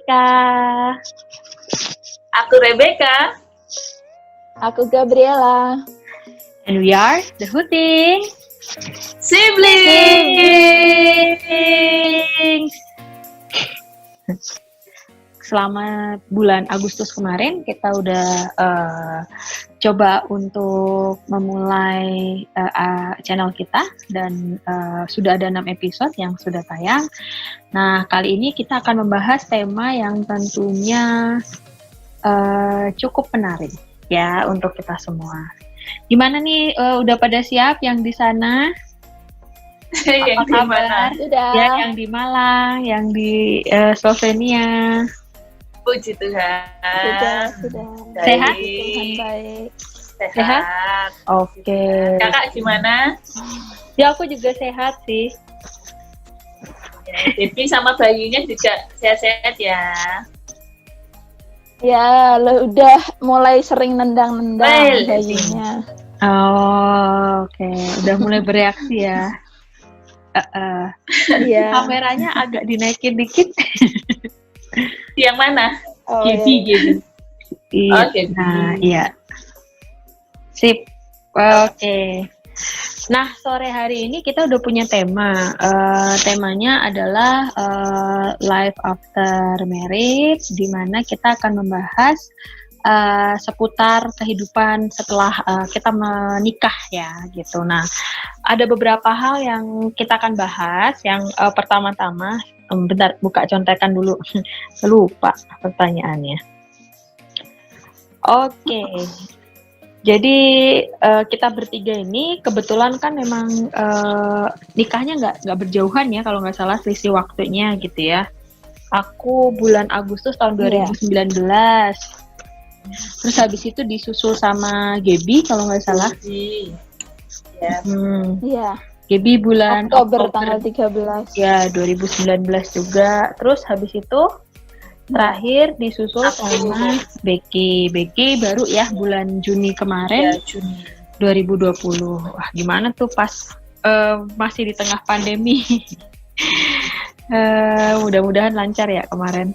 Monica. Aku Rebecca. Aku Gabriela. And we are the Huting Siblings. Selama bulan Agustus kemarin kita udah coba untuk memulai channel kita dan sudah ada 6 episode yang sudah tayang. Nah, kali ini kita akan membahas tema yang tentunya cukup menarik ya untuk kita semua. Gimana nih, udah pada siap yang di sana? Yang di mana? Sudah. Ya, yang di Malang, yang di Slovenia. Puji Tuhan. Sudah. Sehat? Tuhan baik. Sehat. Oke. Kakak gimana? Ya, aku juga sehat sih. Ya, Devi sama bayinya juga sehat-sehat ya. Ya, lo udah mulai sering nendang-nendang Well, bayinya. Oh, oke. Udah mulai bereaksi ya. Iya. Kameranya agak dinaikin dikit. Yang mana? Oh, Gaby. Iya. Oh, Gaby. Nah, iya. Sip. Oke. Nah, sore hari ini kita udah punya tema. Temanya adalah life after marriage, di mana kita akan membahas seputar kehidupan setelah kita menikah ya, gitu. Nah, ada beberapa hal yang kita akan bahas. Yang pertama-tama, bentar, buka contekan dulu. Lupa pertanyaannya. Oke. Jadi kita bertiga ini kebetulan kan memang nikahnya nggak berjauhan ya, kalau nggak salah selisih waktunya gitu ya. Aku bulan Agustus tahun 2019. Terus habis itu disusul sama Gaby kalau nggak salah. Ya. Iya. Gaby bulan Oktober tanggal 13. Ya, 2019 juga. Terus habis itu terakhir disusul sama Becky baru ya bulan Juni kemarin. Ya, Juni 2020. Wah, gimana tuh pas masih di tengah pandemi. Mudah-mudahan lancar ya kemarin.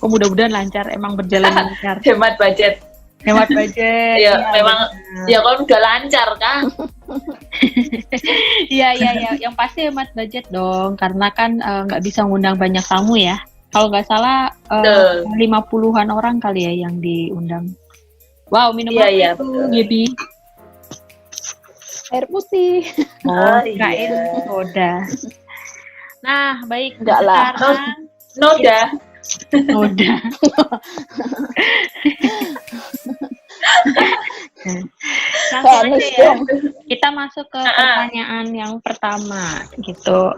Mudah-mudahan lancar, emang berjalan lancar. hemat budget. Hemat budget. Ya, memang ya kalau udah lancar kan. Iya, yang pasti hemat budget dong, karena kan nggak bisa ngundang banyak tamu ya. Kalau nggak salah 50-an orang kali ya yang diundang. Wow, minum apa itu, Gaby? Air putih. Kirain soda. Nah, baik. Enggak lah. Sekarang Noda. Langsung aja ya. Kita masuk ke pertanyaan yang pertama gitu.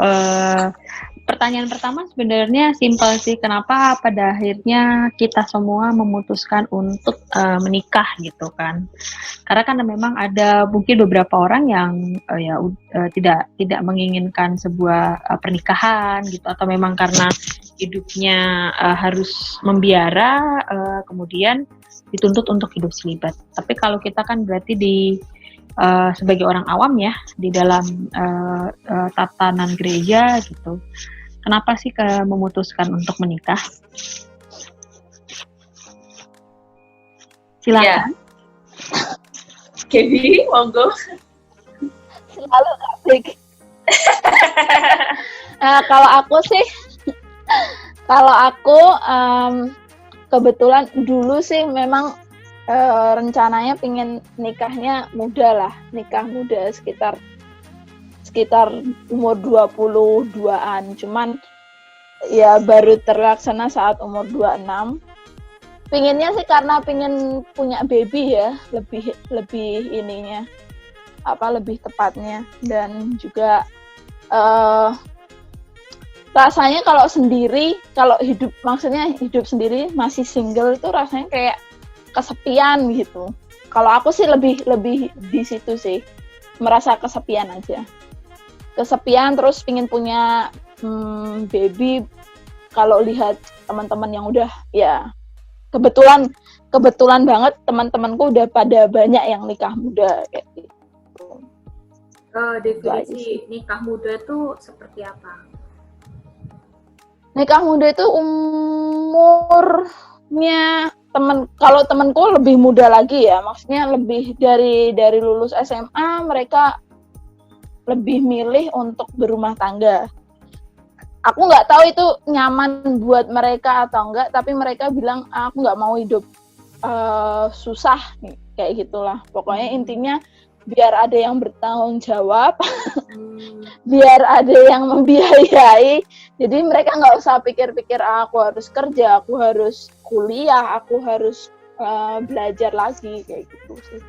Pertanyaan pertama sebenarnya simpel sih, kenapa pada akhirnya kita semua memutuskan untuk menikah gitu kan? Karena kan memang ada mungkin beberapa orang yang tidak menginginkan sebuah pernikahan gitu, atau memang karena hidupnya harus membiara, kemudian dituntut untuk hidup selibat. Tapi kalau kita kan berarti sebagai orang awam ya, di dalam tatanan gereja gitu, kenapa sih memutuskan untuk menikah? Silakan. Gaby, monggo. Selalu asik. Kalau aku kebetulan dulu sih memang rencananya pingin nikahnya muda lah, nikah muda sekitar umur 22-an, cuman ya baru terlaksana saat umur 26. Pinginnya sih karena pingin punya baby ya, lebih ininya lebih tepatnya, dan juga rasanya kalau hidup sendiri masih single itu rasanya kayak kesepian gitu. Kalau aku sih lebih di situ sih, merasa kesepian aja. Kesepian, terus pingin punya baby. Kalau lihat teman-teman yang udah ya kebetulan banget teman-temanku udah pada banyak yang nikah muda kayak gitu. Definisi nikah muda itu seperti apa? Nikah muda itu umur umurnya kalau temanku lebih muda lagi ya, maksudnya lebih dari lulus SMA mereka lebih milih untuk berumah tangga. Aku nggak tahu itu nyaman buat mereka atau enggak, tapi mereka bilang aku nggak mau hidup susah kayak gitulah. Pokoknya intinya biar ada yang bertanggung jawab, biar ada yang membiayai. Jadi mereka nggak usah pikir-pikir aku harus kerja, aku harus kuliah, aku harus belajar lagi kayak gitu sih.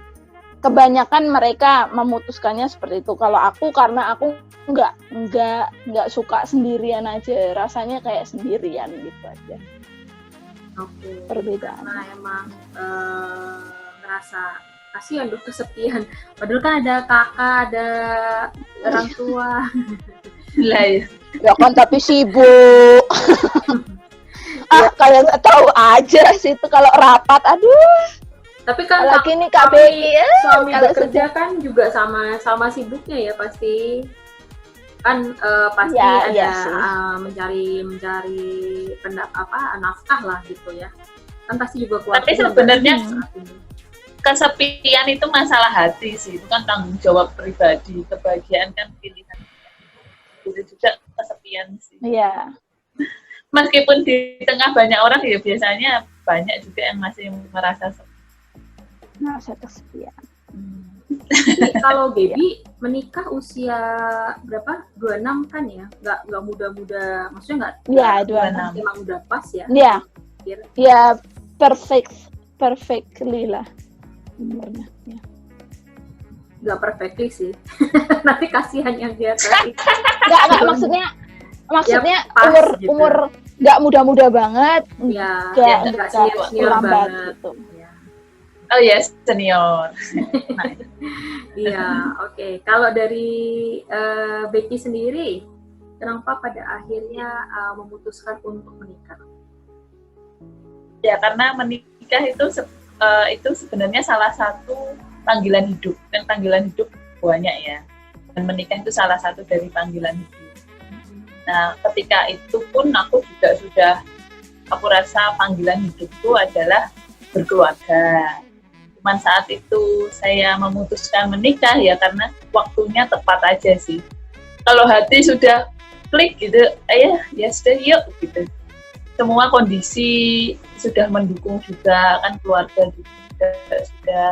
Kebanyakan mereka memutuskannya seperti itu. Kalau aku karena aku nggak suka sendirian aja, rasanya kayak sendirian gitu aja. Oke. Perbedaan. Karena emang ngerasa kasihan tuh kesepian. Padahal kan ada kakak, ada orang tua. Lah ya. Ya kan tapi sibuk. Kalian nggak tahu aja sih itu kalau rapat, aduh. Tapi kan Lagi nih Kak Becky ya. suami kalau bekerja kan juga sama sibuknya ya pasti. Kan pasti Ya, ada iya sih. mencari nafkah lah gitu ya. Kan pasti juga keluarga. Tapi sebenarnya kesepian itu masalah hati sih, itu kan tanggung jawab pribadi. Kebahagiaan kan pilihan. Itu juga kesepian sih. Iya. Meskipun di tengah banyak orang ya biasanya banyak juga yang masih merasa sepi. Merasa kesepian. Kalau Baby menikah usia berapa? 26 kan ya? Nggak muda-muda, maksudnya nggak? Iya, 26. Emang udah pas ya? Iya. Kira. Ya perfectly lah umurnya. Ya. Nggak perfectly sih. Nanti kasihan yang dia tadi. Nggak maksudnya Ya, pas gitu. umur nggak muda-muda banget, Ya, nggak senior lambat banget. gitu. Ya. Oh yes, senior. Iya, oke. Kalau dari Becky sendiri, kenapa pada akhirnya memutuskan untuk menikah? Ya karena menikah itu sebenarnya salah satu panggilan hidup. Dan panggilan hidup banyak ya. Dan menikah itu salah satu dari panggilan hidup. Nah, ketika itu pun aku juga aku rasa panggilan hidupku adalah berkeluarga. Cuman saat itu saya memutuskan menikah ya karena waktunya tepat aja sih. Kalau hati sudah klik gitu, ya sudah yuk gitu. Semua kondisi sudah mendukung juga, kan keluarga juga sudah,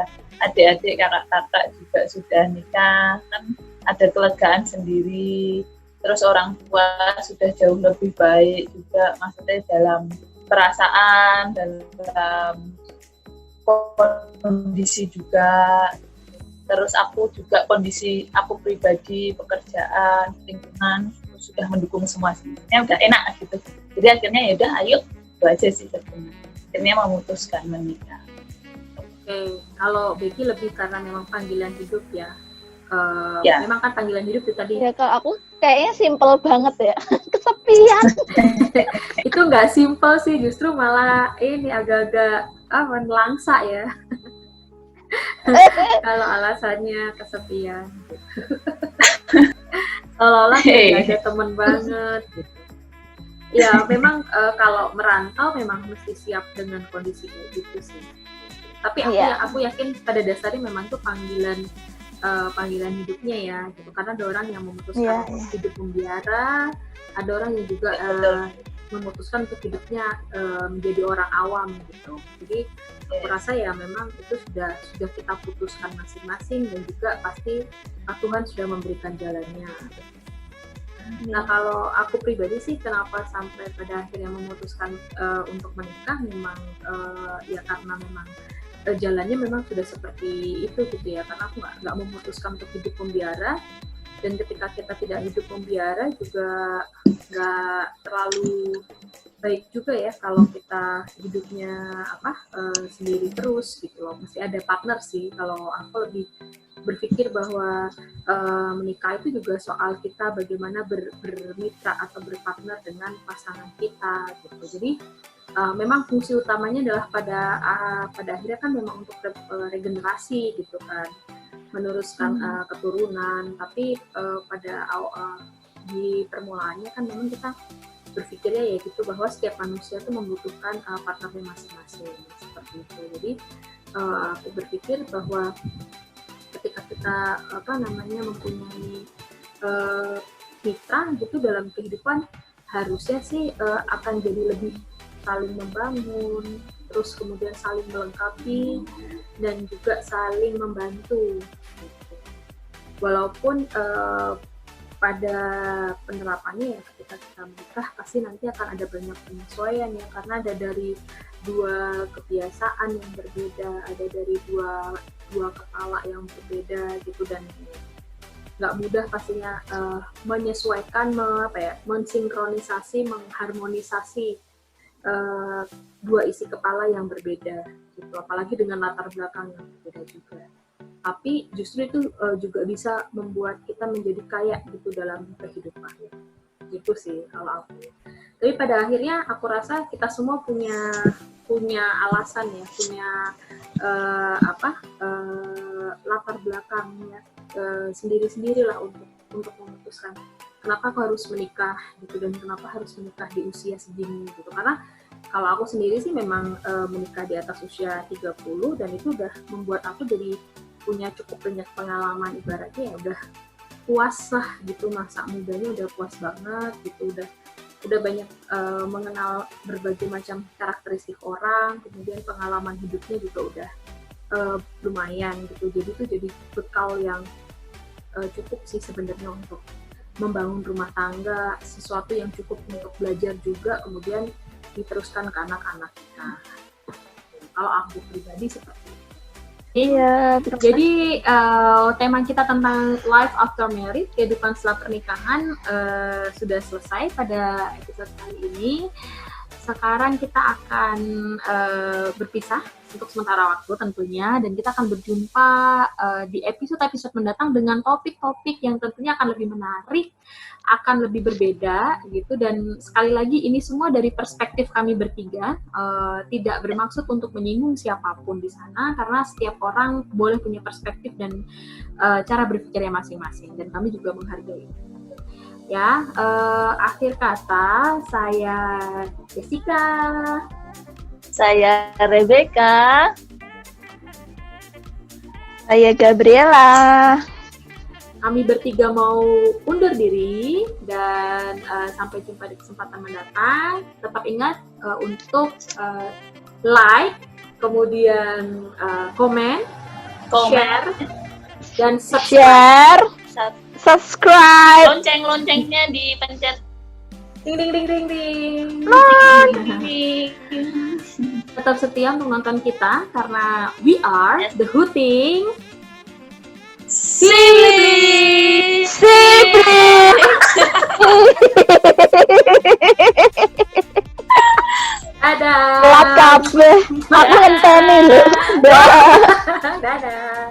adik-adik, kakak-kakak juga sudah nikah, kan ada kelegaan sendiri. Terus orang tua sudah jauh lebih baik juga, maksudnya dalam perasaan, dalam kondisi juga. Terus aku juga kondisi aku pribadi, pekerjaan, lingkungan sudah mendukung semua semuanya udah enak gitu. Jadi akhirnya ya udah ayo itu aja sih akhirnya memutuskan menikah. Oke, kalau Becky lebih karena memang panggilan hidup ya. Ya. Memang kan panggilan hidup itu tadi. Ya kalau aku kayaknya simple banget ya. Kesepian. Itu nggak simple sih, justru malah ini agak-agak melangsa ya. Kalau alasannya kesepian. Seolah-olah nggak ada teman banget gitu. Ya memang kalau merantau memang mesti siap dengan kondisi kayak gitu sih. Tapi aku yakin pada dasarnya memang itu panggilan hidupnya ya gitu, karena ada orang yang memutuskan untuk hidup membiara, ada orang yang juga memutuskan untuk hidupnya menjadi orang awam gitu. Jadi aku rasa ya memang itu sudah kita putuskan masing-masing dan juga pasti Tuhan sudah memberikan jalannya. Nah kalau aku pribadi sih kenapa sampai pada akhirnya memutuskan untuk menikah memang ya karena memang jalannya memang sudah seperti itu gitu ya, karena aku nggak memutuskan untuk hidup membiara, dan ketika kita tidak hidup membiara juga nggak terlalu baik juga ya kalau kita hidupnya sendiri terus gitu loh, mesti ada partner sih. Kalau aku lebih berpikir bahwa menikah itu juga soal kita bagaimana bermitra atau berpartner dengan pasangan kita gitu. Jadi memang fungsi utamanya adalah pada akhirnya kan memang untuk regenerasi gitu kan, meneruskan keturunan. Tapi pada di permulaannya kan memang kita berpikirnya ya gitu, bahwa setiap manusia tuh membutuhkan partnernya masing-masing seperti itu. Jadi aku berpikir bahwa ketika kita mempunyai mitra gitu dalam kehidupan, harusnya sih akan jadi lebih saling membangun, terus kemudian saling melengkapi dan juga saling membantu gitu. Walaupun pada penerapannya ya ketika kita menikah pasti nanti akan ada banyak penyesuaian ya, karena ada dari dua kebiasaan yang berbeda, ada dari dua kepala yang berbeda gitu, dan nggak mudah pastinya menyesuaikan, mensinkronisasi, mengharmonisasi dua isi kepala yang berbeda gitu, apalagi dengan latar belakang yang berbeda juga. Tapi justru itu juga bisa membuat kita menjadi kaya gitu dalam kehidupan. Gitu sih kalau aku. Tapi pada akhirnya aku rasa kita semua punya alasan ya, punya latar belakangnya sendiri-sendiri lah untuk memutuskan kenapa aku harus menikah gitu, dan kenapa harus menikah di usia segini gitu. Karena kalau aku sendiri sih memang menikah di atas usia 30, dan itu udah membuat aku jadi punya cukup banyak pengalaman, ibaratnya ya udah puas lah gitu, masa mudanya udah puas banget gitu, udah banyak mengenal berbagai macam karakteristik orang, kemudian pengalaman hidupnya juga udah lumayan gitu. Jadi itu jadi bekal yang cukup sih sebenarnya untuk membangun rumah tangga, sesuatu yang cukup untuk belajar juga, kemudian diteruskan ke anak-anak kita. Kalau aku pribadi seperti itu. Iya. Jadi tema kita tentang life after marriage, kehidupan setelah pernikahan, sudah selesai pada episode kali ini. Sekarang kita akan berpisah untuk sementara waktu tentunya, dan kita akan berjumpa di episode-episode mendatang dengan topik-topik yang tentunya akan lebih menarik, akan lebih berbeda gitu. Dan sekali lagi ini semua dari perspektif kami bertiga, tidak bermaksud untuk menyinggung siapapun di sana, karena setiap orang boleh punya perspektif dan cara berpikirnya masing-masing, dan kami juga menghargai itu. Ya, akhir kata saya Jessica, Saya Rebecca. Saya Gabriela. Kami bertiga mau undur diri, dan sampai jumpa di kesempatan mendatang. Tetap ingat untuk like, kemudian komen, share, dan Share, subscribe. Lonceng-loncengnya dipencet. Ding ding ding ding ding. Ding. Tetap setia untuk nonton kita, karena we are the Hooting Sibling. Ada. Telat kabeh. Aku ngenteni lho. Dadah.